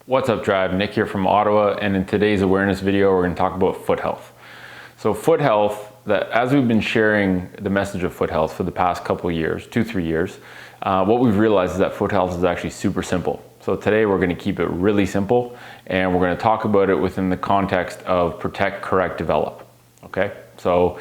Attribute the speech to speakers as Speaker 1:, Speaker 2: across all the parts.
Speaker 1: What's up, Tribe? Nick here from Ottawa, and in today's awareness video, we're going to talk about foot health. So foot health, as we've been sharing the message of foot health for the past couple of years, 2-3 years, what we've realized is that foot health is actually super simple. So today we're going to keep it really simple, and we're going to talk about it within the context of protect, correct, develop. Okay? So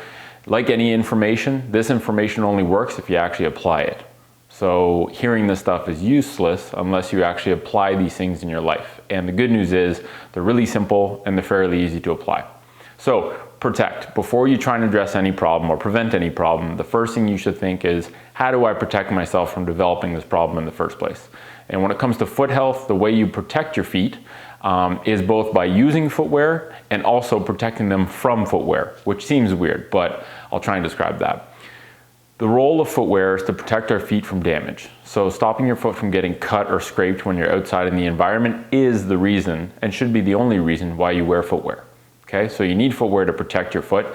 Speaker 1: like any information, this information only works if you actually apply it. So hearing this stuff is useless unless you actually apply these things in your life. And the good news is they're really simple and they're fairly easy to apply. So protect. Before you try and address any problem or prevent any problem, the first thing you should think is, how do I protect myself from developing this problem in the first place? And when it comes to foot health, the way you protect your feet is both by using footwear and also protecting them from footwear, which seems weird, but I'll try and describe that. The role of footwear is to protect our feet from damage. So stopping your foot from getting cut or scraped when you're outside in the environment is the reason, and should be the only reason, why you wear footwear. Okay, so you need footwear to protect your foot.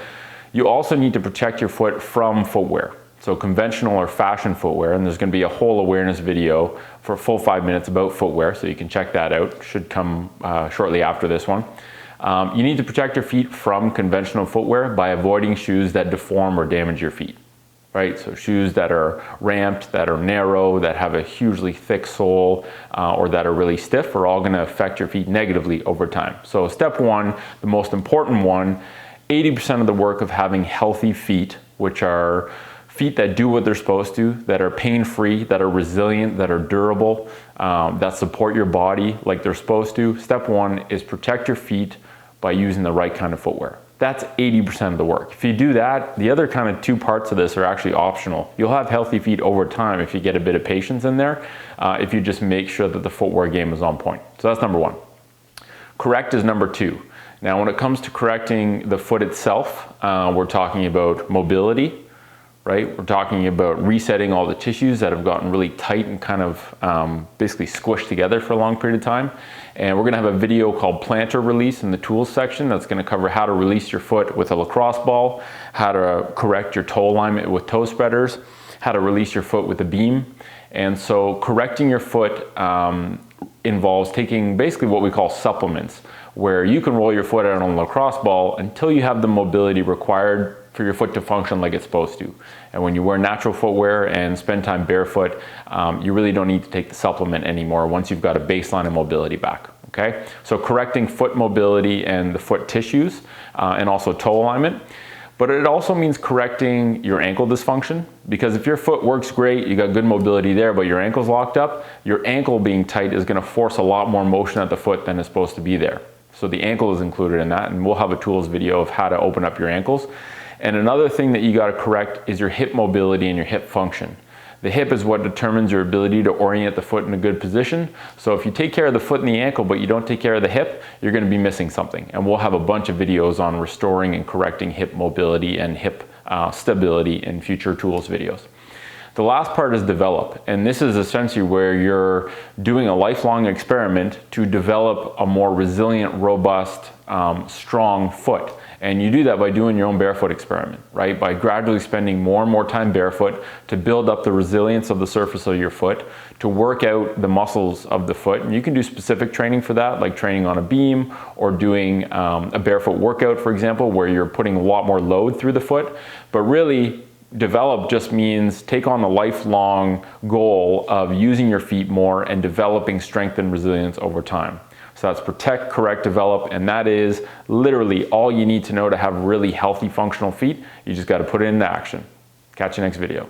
Speaker 1: You also need to protect your foot from footwear. So conventional or fashion footwear, and there's going to be a whole awareness video for a full 5 minutes about footwear, so you can check that out. Should come shortly after this one. You need to protect your feet from conventional footwear by avoiding shoes that deform or damage your feet. Right, so shoes that are ramped, that are narrow, that have a hugely thick sole, or that are really stiff are all going to affect your feet negatively over time. So step one, the most important one, 80% of the work of having healthy feet, which are feet that do what they're supposed to, that are pain-free, that are resilient, that are durable, that support your body like they're supposed to. Step one is protect your feet by using the right kind of footwear. That's 80% of the work. If you do that, the other kind of two parts of this are actually optional. You'll have healthy feet over time if you get a bit of patience in there, if you just make sure that the footwear game is on point. So that's number one. Correct is number two. Now, when it comes to correcting the foot itself, we're talking about mobility, right? We're talking about resetting all the tissues that have gotten really tight and kind of basically squished together for a long period of time. And we're going to have a video called Plantar Release in the tools section that's going to cover how to release your foot with a lacrosse ball, how to correct your toe alignment with toe spreaders, how to release your foot with a beam. And so correcting your foot involves taking basically what we call supplements, where you can roll your foot out on a lacrosse ball until you have the mobility required for your foot to function like it's supposed to. And when you wear natural footwear and spend time barefoot, you really don't need to take the supplement anymore once you've got a baseline of mobility back, okay? So correcting foot mobility and the foot tissues and also toe alignment. But it also means correcting your ankle dysfunction, because if your foot works great, you got good mobility there, but your ankle's locked up, your ankle being tight is gonna force a lot more motion at the foot than is supposed to be there. So the ankle is included in that, and we'll have a tools video of how to open up your ankles. And another thing that you got to correct is your hip mobility and your hip function. The hip is what determines your ability to orient the foot in a good position. So if you take care of the foot and the ankle, but you don't take care of the hip, you're going to be missing something. And we'll have a bunch of videos on restoring and correcting hip mobility and hip stability in future tools videos. The last part is develop, and this is essentially where you're doing a lifelong experiment to develop a more resilient, robust, strong foot. And you do that by doing your own barefoot experiment, right? By gradually spending more and more time barefoot to build up the resilience of the surface of your foot, to work out the muscles of the foot. And you can do specific training for that, like training on a beam or doing a barefoot workout, for example, where you're putting a lot more load through the foot. But really, develop just means take on the lifelong goal of using your feet more and developing strength and resilience over time. So that's protect, correct, develop, and that is literally all you need to know to have really healthy, functional feet. You just got to put it into action. Catch you next video.